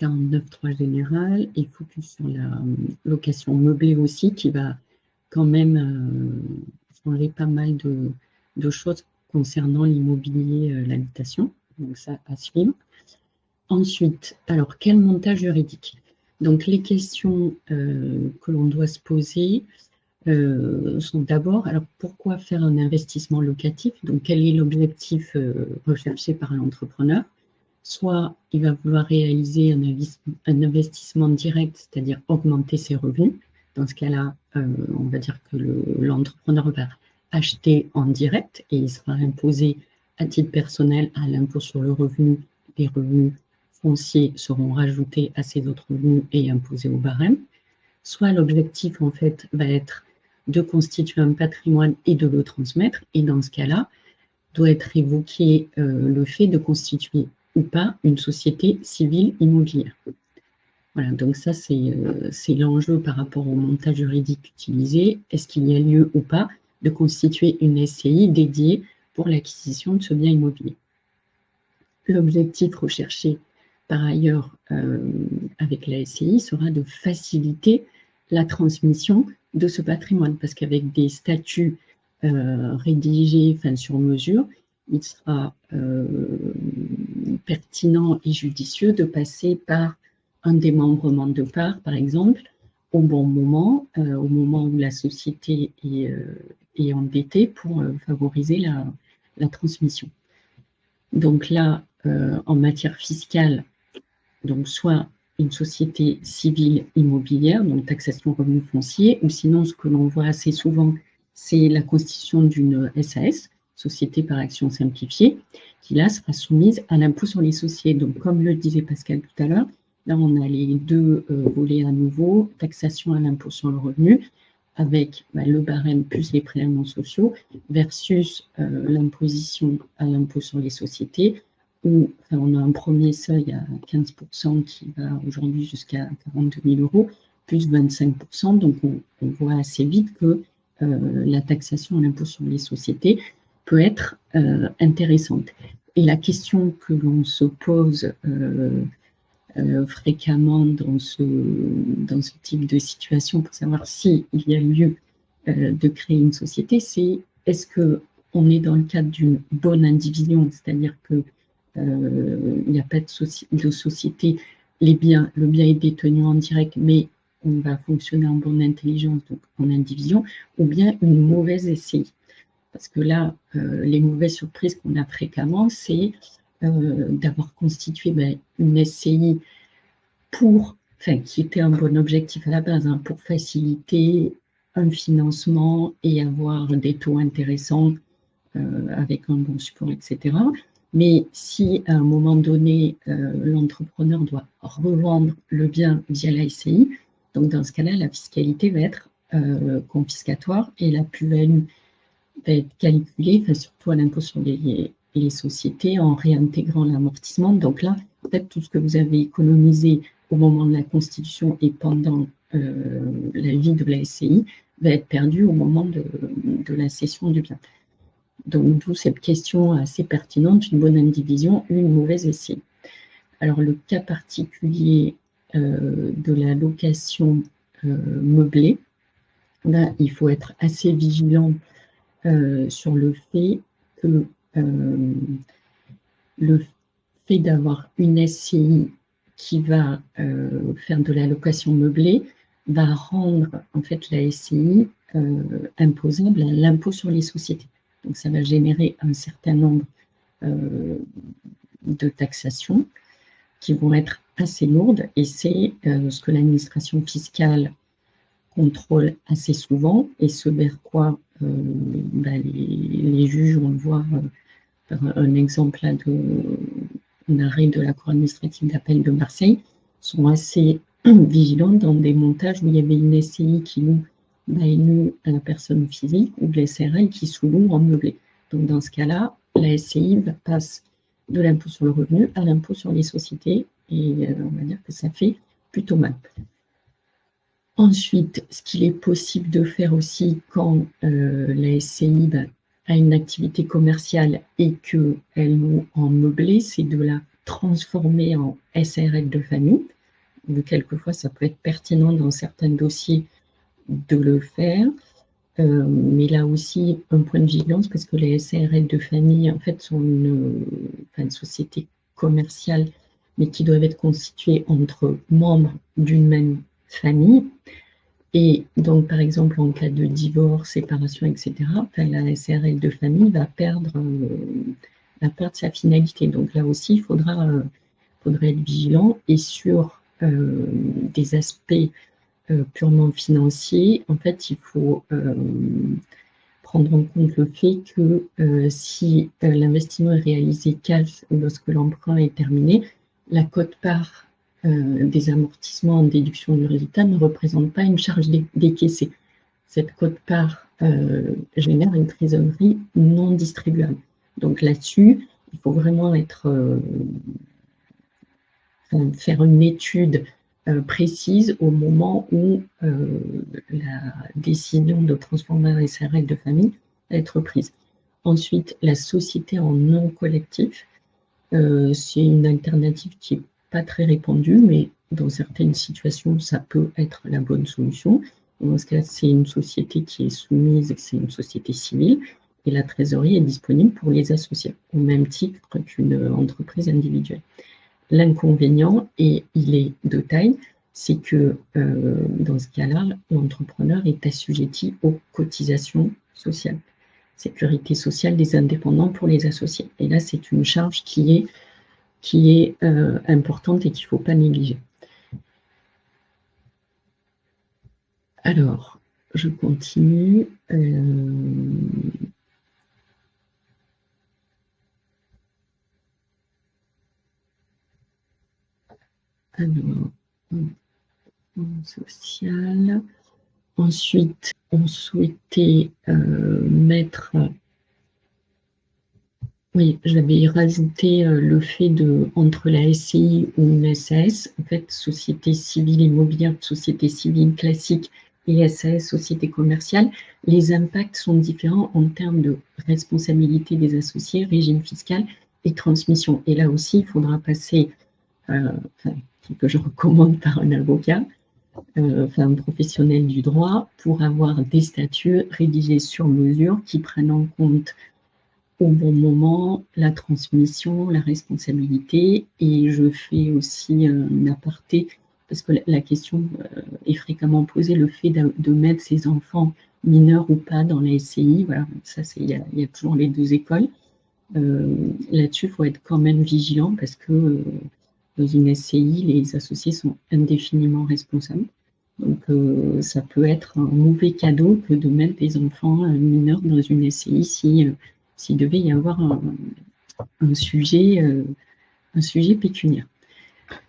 49.3 général et focus sur la location meublée aussi, qui va quand même changer pas mal de choses concernant l'immobilier, l'habitation. Donc ça à suivre. Ensuite, alors quel montage juridique? Donc les questions que l'on doit se poser sont d'abord, alors pourquoi faire un investissement locatif? Donc quel est l'objectif recherché par l'entrepreneur? Soit il va vouloir réaliser un investissement direct, c'est-à-dire augmenter ses revenus. Dans ce cas-là, on va dire que l'entrepreneur va acheter en direct et il sera imposé à titre personnel à l'impôt sur le revenu. Les revenus fonciers seront rajoutés à ces autres revenus et imposés au barème. Soit l'objectif, en fait, va être de constituer un patrimoine et de le transmettre. Et dans ce cas-là, doit être évoqué le fait de constituer ou pas une société civile immobilière. Voilà, donc ça, c'est l'enjeu par rapport au montage juridique utilisé. Est-ce qu'il y a lieu ou pas de constituer une SCI dédiée pour l'acquisition de ce bien immobilier? L'objectif recherché par ailleurs avec la SCI sera de faciliter la transmission de ce patrimoine, parce qu'avec des statuts rédigés sur mesure, il sera pertinent et judicieux de passer par un démembrement de part, par exemple, au bon moment, au moment où la société est endettée pour favoriser la transmission. Donc là, en matière fiscale, donc soit une société civile immobilière, donc taxation revenus fonciers, ou sinon ce que l'on voit assez souvent, c'est la constitution d'une SAS, société par action simplifiée, qui là sera soumise à l'impôt sur les sociétés. Donc comme le disait Pascal tout à l'heure, là on a les deux volets à nouveau, taxation à l'impôt sur le revenu, avec le barème plus les prélèvements sociaux, versus l'imposition à l'impôt sur les sociétés, où on a un premier seuil à 15% qui va aujourd'hui jusqu'à 42 000 €, plus 25%. Donc, on voit assez vite que la taxation à l'impôt sur les sociétés peut être intéressante. Et la question que l'on se pose fréquemment dans ce type de situation pour savoir s'il y a lieu de créer une société, c'est est-ce qu'on est dans le cadre d'une bonne indivision, c'est-à-dire que il n'y a pas de société, le bien est détenu en direct, mais on va fonctionner en bonne intelligence, donc en indivision, ou bien une mauvaise SCI. Parce que là, les mauvaises surprises qu'on a fréquemment, c'est d'avoir constitué une SCI qui était un bon objectif à la base, pour faciliter un financement et avoir des taux intéressants avec un bon support, etc. Mais si à un moment donné, l'entrepreneur doit revendre le bien via la SCI, donc dans ce cas-là, la fiscalité va être confiscatoire et la plus-value va être calculée, surtout à l'impôt sur les sociétés, en réintégrant l'amortissement. Donc là, peut-être tout ce que vous avez économisé au moment de la constitution et pendant la vie de la SCI va être perdu au moment de la cession du bien. Donc, d'où cette question assez pertinente, une bonne indivision, une mauvaise SCI. Alors, le cas particulier de la location meublée, là, il faut être assez vigilant sur le fait que le fait d'avoir une SCI qui va faire de la location meublée va rendre en fait la SCI imposable à l'impôt sur les sociétés. Donc, ça va générer un certain nombre de taxations qui vont être assez lourdes et c'est ce que l'administration fiscale contrôle assez souvent et ce vers quoi les juges, on le voit par un exemple d'un arrêt de la Cour administrative d'appel de Marseille, sont assez vigilants dans des montages où il y avait une SCI qui loue à la personne physique ou de la SRL qui sous-loue en meublé. Donc dans ce cas-là, la SCI passe de l'impôt sur le revenu à l'impôt sur les sociétés et on va dire que ça fait plutôt mal. Ensuite, ce qu'il est possible de faire aussi quand la SCI a une activité commerciale et qu'elle loue en meublé, c'est de la transformer en SARL de famille. Donc, quelquefois, ça peut être pertinent dans certains dossiers de le faire, mais là aussi, un point de vigilance, parce que les SARL de famille, en fait, sont une société commerciale, mais qui doivent être constituées entre membres d'une même famille. Et donc, par exemple, en cas de divorce, séparation, etc., la SARL de famille va perdre sa finalité. Donc là aussi, il faudra être vigilant. Et sur des aspects purement financiers, en fait, il faut prendre en compte le fait que si l'investissement est réalisé cash ou lorsque l'emprunt est terminé, la quote-part des amortissements en déduction du résultat ne représente pas une charge décaissée. Cette quote-part génère une trésorerie non distribuable. Donc là-dessus, il faut vraiment faire une étude précise au moment où la décision de transformer un SARL de famille va être prise. Ensuite, la société en non collectif, c'est une alternative qui n'est pas très répandue, mais dans certaines situations, ça peut être la bonne solution. Dans ce cas, c'est une société qui est soumise, c'est une société civile, et la trésorerie est disponible pour les associés, au même titre qu'une entreprise individuelle. L'inconvénient, et il est de taille, c'est que dans ce cas-là, l'entrepreneur est assujetti aux cotisations sociales, sécurité sociale des indépendants pour les associés. Et là, c'est une charge qui est importante et qu'il ne faut pas négliger. Alors, je continue. Alors, social. Ensuite, on souhaitait mettre... Oui, j'avais rajouté le fait de, entre la SCI ou une SAS, en fait, société civile immobilière, société civile classique et SAS, société commerciale, les impacts sont différents en termes de responsabilité des associés, régime fiscal et transmission. Et là aussi, il faudra passer, que je recommande par un avocat, un professionnel du droit, pour avoir des statuts rédigés sur mesure qui prennent en compte au bon moment la transmission, la responsabilité. Et je fais aussi un aparté, parce que la question est fréquemment posée, le fait de mettre ses enfants mineurs ou pas dans la SCI, voilà, ça il y a toujours les deux écoles. Là-dessus, il faut être quand même vigilant, parce que dans une SCI, les associés sont indéfiniment responsables. Donc, ça peut être un mauvais cadeau que de mettre des enfants mineurs dans une SCI s'il devait y avoir un sujet pécuniaire.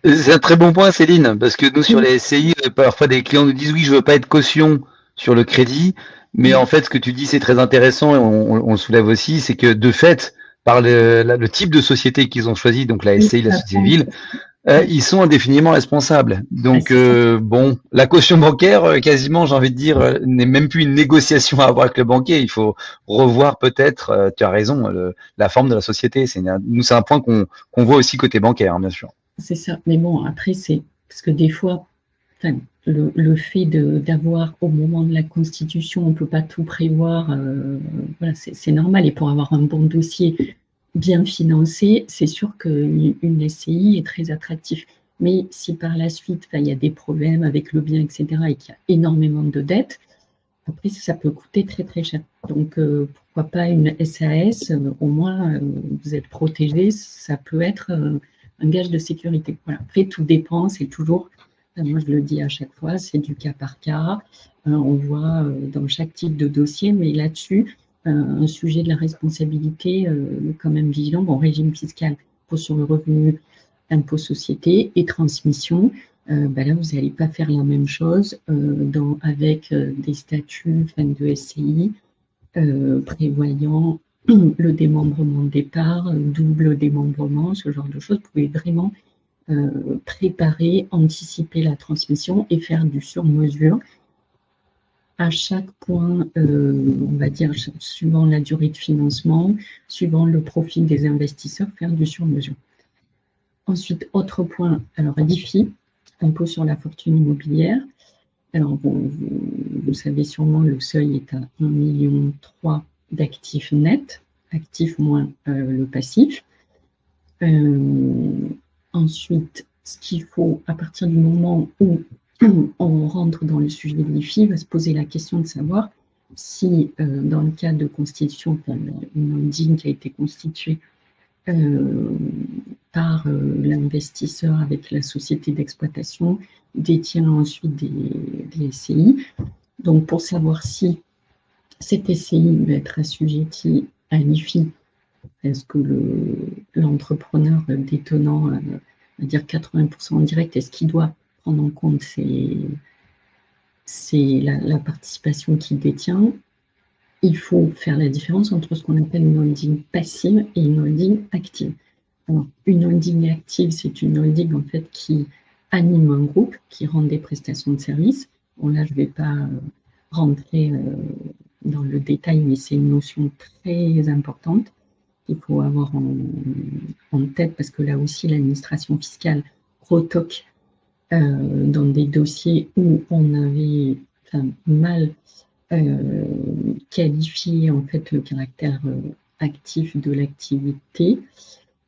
C'est un très bon point, Céline, parce que nous, sur les SCI, parfois des clients nous disent oui, je veux pas être caution sur le crédit, mais en fait, ce que tu dis, c'est très intéressant, et on le soulève aussi, c'est que de fait, par le type de société qu'ils ont choisi, donc la SCI, la société civile, ils sont indéfiniment responsables. Donc, bon, la caution bancaire, quasiment, j'ai envie de dire, n'est même plus une négociation à avoir avec le banquier. Il faut revoir peut-être, tu as raison, la forme de la société. Nous, c'est un point qu'on voit aussi côté bancaire, hein, bien sûr. C'est ça. Mais bon, après, c'est parce que des fois, le fait d'avoir au moment de la constitution, on ne peut pas tout prévoir. Voilà, c'est normal. Et pour avoir un bon dossier bien financé, c'est sûr qu'une SCI est très attractive. Mais si par la suite, il y a des problèmes avec le bien, etc., et qu'il y a énormément de dettes, après, ça peut coûter très, très cher. Donc, pourquoi pas une SAS, au moins, vous êtes protégé, ça peut être un gage de sécurité. Voilà. Après, tout dépend, c'est toujours, moi je le dis à chaque fois, c'est du cas par cas. On voit dans chaque type de dossier, mais là-dessus, un sujet de la responsabilité, quand même vigilant. Bon, régime fiscal, impôt sur le revenu, impôt société et transmission. Là, vous n'allez pas faire la même chose avec des statuts de SCI prévoyant le démembrement de départ, double démembrement, ce genre de choses. Vous pouvez vraiment préparer, anticiper la transmission et faire du sur-mesure. À chaque point, on va dire, suivant la durée de financement, suivant le profil des investisseurs, faire du sur-mesure. Ensuite, autre point, alors l'IFI, impôt sur la fortune immobilière. Alors, bon, vous savez sûrement, le seuil est à 1,3 million d'actifs nets, actifs moins le passif. Ensuite, ce qu'il faut, à partir du moment où on rentre dans le sujet de l'IFI, va se poser la question de savoir si, dans le cas de constitution, une holding qui a été constituée par l'investisseur avec la société d'exploitation, détient ensuite des SCI. Donc, pour savoir si cette SCI va être assujettie à l'IFI, est-ce que l'entrepreneur détenant, on va dire 80% en direct, est-ce qu'il doit prendre en compte la participation qu'il détient? Il faut faire la différence entre ce qu'on appelle une holding passive et une holding active. Alors, une holding active, c'est une holding en fait qui anime un groupe, qui rend des prestations de services. Bon, là, je ne vais pas rentrer dans le détail, mais c'est une notion très importante qu'il faut avoir en tête, parce que là aussi, l'administration fiscale retoque dans des dossiers où on avait mal qualifier en fait le caractère actif de l'activité.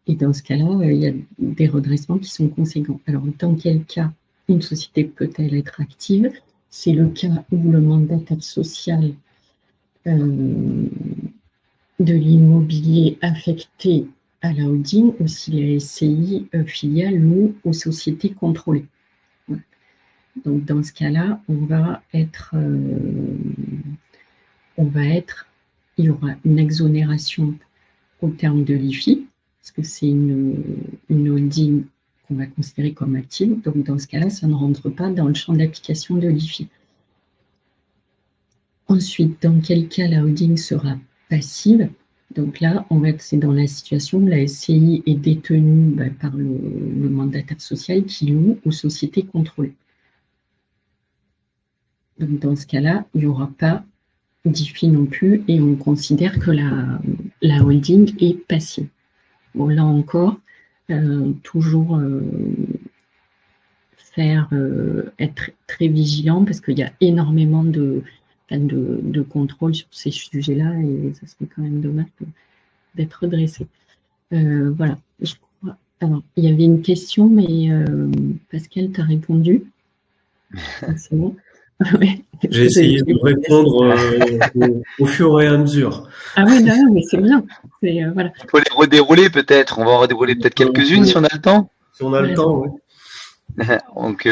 Et dans ce cas-là, il y a des redressements qui sont conséquents. Alors, dans quel cas une société peut-elle être active? C'est le cas où le mandataire social de l'immobilier affecté à la holding, ou si la SCI filiale ou aux sociétés contrôlées. Voilà. Donc, dans ce cas-là, il y aura une exonération au terme de l'IFI, parce que c'est une holding qu'on va considérer comme active. Donc, dans ce cas-là, ça ne rentre pas dans le champ d'application de l'IFI. Ensuite, dans quel cas la holding sera passive? Donc là, c'est dans la situation où la SCI est détenue par le mandataire social qui loue aux sociétés contrôlées. Donc, dans ce cas-là, il n'y aura pas d'IFI non plus et on considère que la holding est passive. Bon, là encore, toujours être très vigilant parce qu'il y a énormément de contrôle sur ces sujets-là et ça serait quand même dommage d'être redressé. Voilà. Alors, il y avait une question, mais Pascal t'a répondu. C'est bon. Ouais. J'ai essayé de répondre au fur et à mesure. Ah oui, non, mais c'est bien. Voilà. Il faut les redérouler peut-être. On va en redérouler peut-être quelques-unes si on a le temps. Si on a le temps, oui. Donc,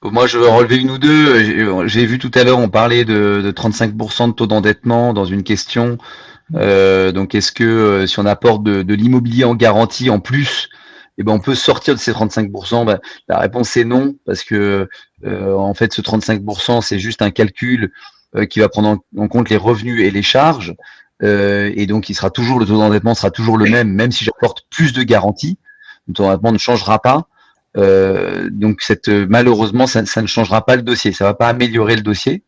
moi, je vais relever une ou deux. J'ai vu tout à l'heure, on parlait de 35% de taux d'endettement dans une question. Donc, est-ce que si on apporte de l'immobilier en garantie en plus, on peut sortir de ces 35%? La réponse est non, parce que en fait, ce 35%, c'est juste un calcul qui va prendre en compte les revenus et les charges. Et donc, le taux d'endettement sera toujours le même si j'apporte plus de garantie. Le taux d'endettement ne changera pas. Donc malheureusement ça ne changera pas le dossier, ça va pas améliorer le dossier.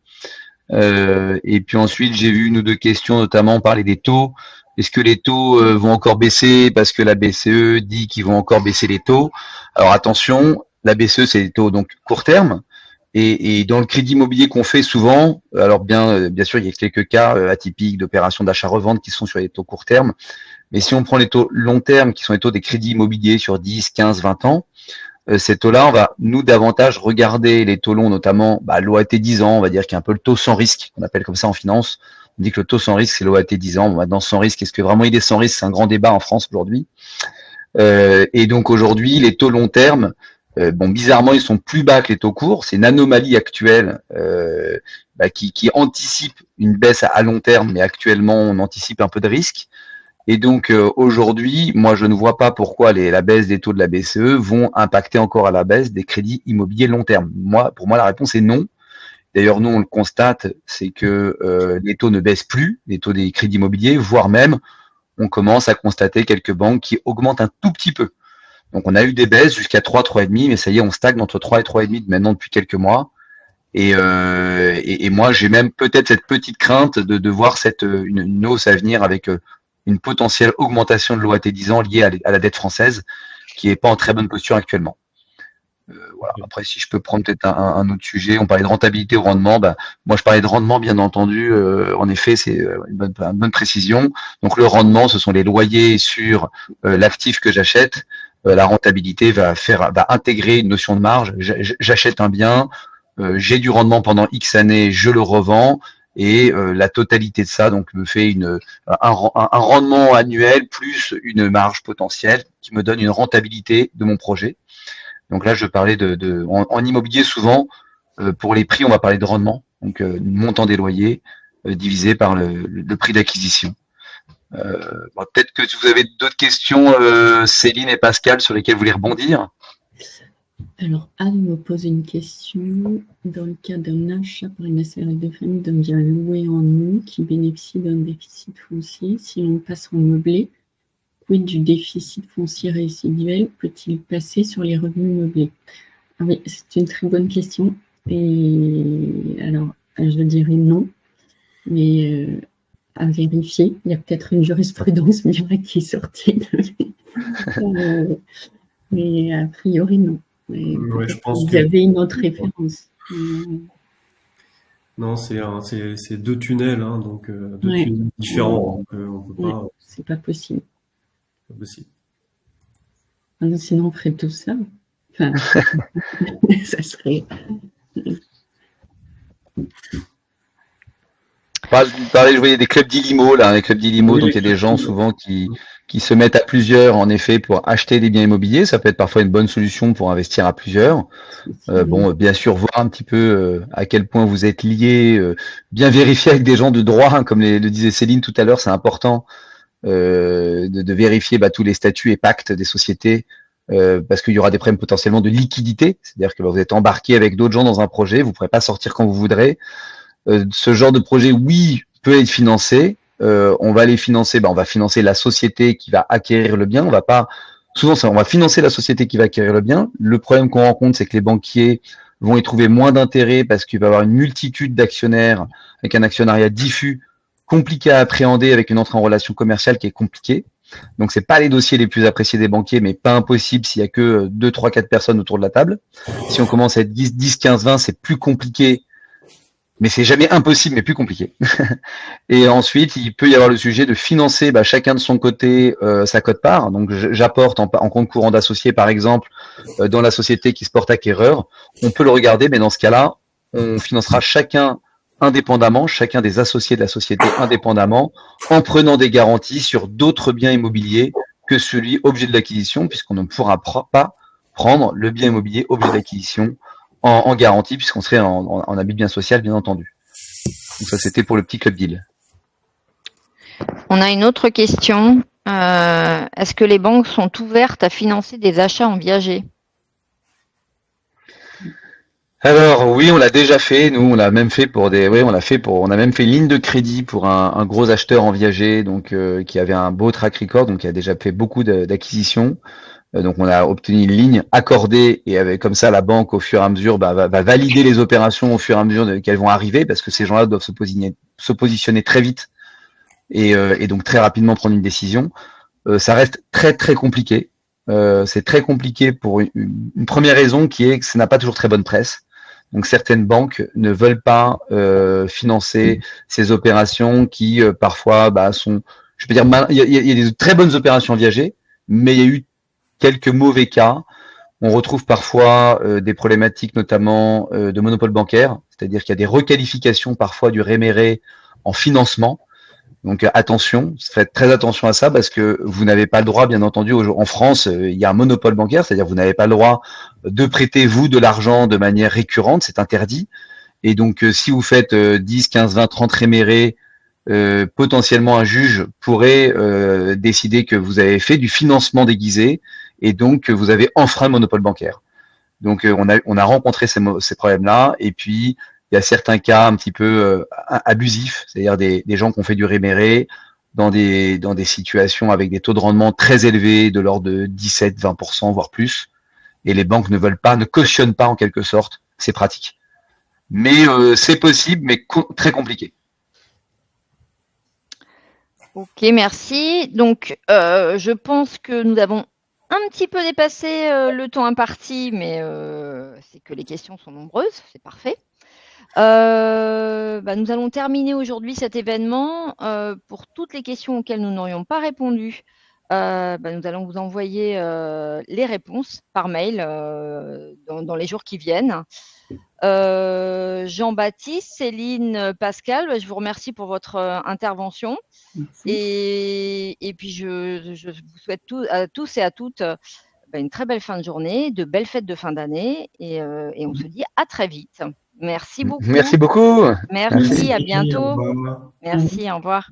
Et puis ensuite j'ai vu une ou deux questions, notamment on parlait des taux. Est-ce que les taux vont encore baisser parce que la BCE dit qu'ils vont encore baisser les taux? Alors attention, la BCE c'est les taux donc court terme. Et dans le crédit immobilier qu'on fait souvent, alors bien sûr il y a quelques cas atypiques d'opérations d'achat-revente qui sont sur les taux court terme. Mais si on prend les taux long terme, qui sont les taux des crédits immobiliers sur 10, 15, 20 ans, ces taux-là, on va nous davantage regarder les taux longs, notamment l'OAT 10 ans, on va dire qu'il y a un peu le taux sans risque, on appelle comme ça en finance. On dit que le taux sans risque, c'est l'OAT 10 ans. Bon, maintenant, sans risque, est-ce que vraiment il est sans risque? C'est un grand débat en France aujourd'hui. Et donc aujourd'hui, les taux long terme, bizarrement, ils sont plus bas que les taux courts. C'est une anomalie actuelle qui anticipe une baisse à long terme, mais actuellement, on anticipe un peu de risque. Et donc aujourd'hui, moi je ne vois pas pourquoi la baisse des taux de la BCE vont impacter encore à la baisse des crédits immobiliers long terme. Pour moi la réponse est non. D'ailleurs nous on le constate, c'est que les taux ne baissent plus, les taux des crédits immobiliers, voire même on commence à constater quelques banques qui augmentent un tout petit peu. Donc on a eu des baisses jusqu'à 3, 3,5, mais ça y est, on stagne entre 3 et 3,5 maintenant depuis quelques mois. Et moi j'ai même peut-être cette petite crainte de voir une hausse à venir avec une potentielle augmentation de l'OAT 10 ans liée à la dette française, qui n'est pas en très bonne posture actuellement. Voilà. Après, si je peux prendre peut-être un autre sujet, on parlait de rentabilité ou rendement. Moi, je parlais de rendement, bien entendu. En effet, c'est une bonne précision. Donc, le rendement, ce sont les loyers sur l'actif que j'achète. La rentabilité va intégrer une notion de marge. J'achète un bien, j'ai du rendement pendant X années, je le revends. Et la totalité de ça donc me fait un rendement annuel plus une marge potentielle qui me donne une rentabilité de mon projet. Donc là, je parlais en immobilier souvent, pour les prix, on va parler de rendement, donc le montant des loyers divisé par le prix d'acquisition. Peut-être que vous avez d'autres questions, Céline et Pascal, sur lesquelles vous voulez rebondir. Alors, Anne me pose une question. Dans le cas d'un achat par une SARL de famille d'un bien loué en nu qui bénéficie d'un déficit foncier, si l'on passe en meublé, quid du déficit foncier résiduel peut-il passer sur les revenus meublés? Ah oui, c'est une très bonne question. Et alors, je dirais non, mais à vérifier. Il y a peut-être une jurisprudence qui est sortie. Mais a priori, non. Ouais, je pense vous avez une autre référence. Non, c'est deux tunnels, hein, donc deux Ouais. tunnels différents. On peut Ouais, pas, c'est pas possible. pas possible. Sinon, on ferait tout ça. Enfin, ça serait. Je voyais des clubs d'Ilimo, là, les clubs d'Ilimo, Oui, donc il y a des gens souvent qui se mettent à plusieurs, en effet, pour acheter des biens immobiliers. Ça peut être parfois une bonne solution pour investir à plusieurs. Bon, bien sûr, voir un petit peu à quel point vous êtes liés, bien vérifier avec des gens de droit, hein, comme le disait Céline tout à l'heure, c'est important de vérifier tous les statuts et pactes des sociétés, parce qu'il y aura des problèmes potentiellement de liquidité, c'est-à-dire que vous êtes embarqué avec d'autres gens dans un projet, vous ne pourrez pas sortir quand vous voudrez. Ce genre de projet, oui, peut être financé. On va les financer, on va financer la société qui va acquérir le bien. On va pas, souvent, on va financer la société qui va acquérir le bien. Le problème qu'on rencontre, c'est que les banquiers vont y trouver moins d'intérêt parce qu'il va y avoir une multitude d'actionnaires avec un actionnariat diffus, compliqué à appréhender, avec une entrée en relation commerciale qui est compliquée. Donc, c'est pas les dossiers les plus appréciés des banquiers, mais pas impossible s'il y a que 2, 3, 4 personnes autour de la table. Si on commence à être 10, 15, 20, c'est plus compliqué, mais c'est jamais impossible, mais plus compliqué. Et ensuite, il peut y avoir le sujet de financer chacun de son côté sa quote-part. Donc, j'apporte en compte courant d'associé, par exemple, dans la société qui se porte acquéreur. On peut le regarder, mais dans ce cas-là, on financera chacun indépendamment, chacun des associés de la société indépendamment, en prenant des garanties sur d'autres biens immobiliers que celui objet de l'acquisition, puisqu'on ne pourra pas prendre le bien immobilier objet d'acquisition en garantie, puisqu'on serait en abus de bien social, bien entendu. Donc ça, c'était pour le petit club deal. On a une autre question. Est-ce que les banques sont ouvertes à financer des achats en viager? Alors oui, on l'a déjà fait. Nous, on l'a même fait pour on a même fait une ligne de crédit pour un gros acheteur en viager, donc qui avait un beau track record, donc qui a déjà fait beaucoup d'acquisitions. Donc on a obtenu une ligne accordée et avec comme ça la banque au fur et à mesure va valider les opérations au fur et à mesure qu'elles vont arriver, parce que ces gens-là doivent se positionner très vite et donc très rapidement prendre une décision. Ça reste très très compliqué. C'est très compliqué pour une première raison qui est que ça n'a pas toujours très bonne presse. Donc certaines banques ne veulent pas financer ces opérations qui parfois sont, je peux dire, il y a des très bonnes opérations viagées, mais il y a eu quelques mauvais cas. On retrouve parfois des problématiques notamment de monopole bancaire, c'est-à-dire qu'il y a des requalifications parfois du réméré en financement. Donc attention, faites très attention à ça, parce que vous n'avez pas le droit, bien entendu, en France, il y a un monopole bancaire, c'est-à-dire que vous n'avez pas le droit de prêter, vous, de l'argent de manière récurrente, c'est interdit. Et donc si vous faites 10, 15, 20, 30 rémérés, potentiellement un juge pourrait décider que vous avez fait du financement déguisé et donc que vous avez enfreint le monopole bancaire. Donc on a rencontré ces problèmes-là, et puis il y a certains cas un petit peu abusifs, c'est-à-dire des gens qui ont fait du réméré dans des situations avec des taux de rendement très élevés, de l'ordre de 17-20%, voire plus, et les banques ne cautionnent pas en quelque sorte ces pratiques. Mais c'est possible, mais très compliqué. Ok, merci. Donc, je pense que nous avons un petit peu dépassé le temps imparti, mais c'est que les questions sont nombreuses, c'est parfait. Nous allons terminer aujourd'hui cet événement. Pour toutes les questions auxquelles nous n'aurions pas répondu, nous allons vous envoyer les réponses par mail dans les jours qui viennent. Jean-Baptiste, Céline, Pascal, je vous remercie pour votre intervention. Et puis, je vous souhaite à tous et à toutes une très belle fin de journée, de belles fêtes de fin d'année, et on se dit à très vite. Merci beaucoup. Merci beaucoup. Merci, à Au bientôt. revoir. Merci, au revoir.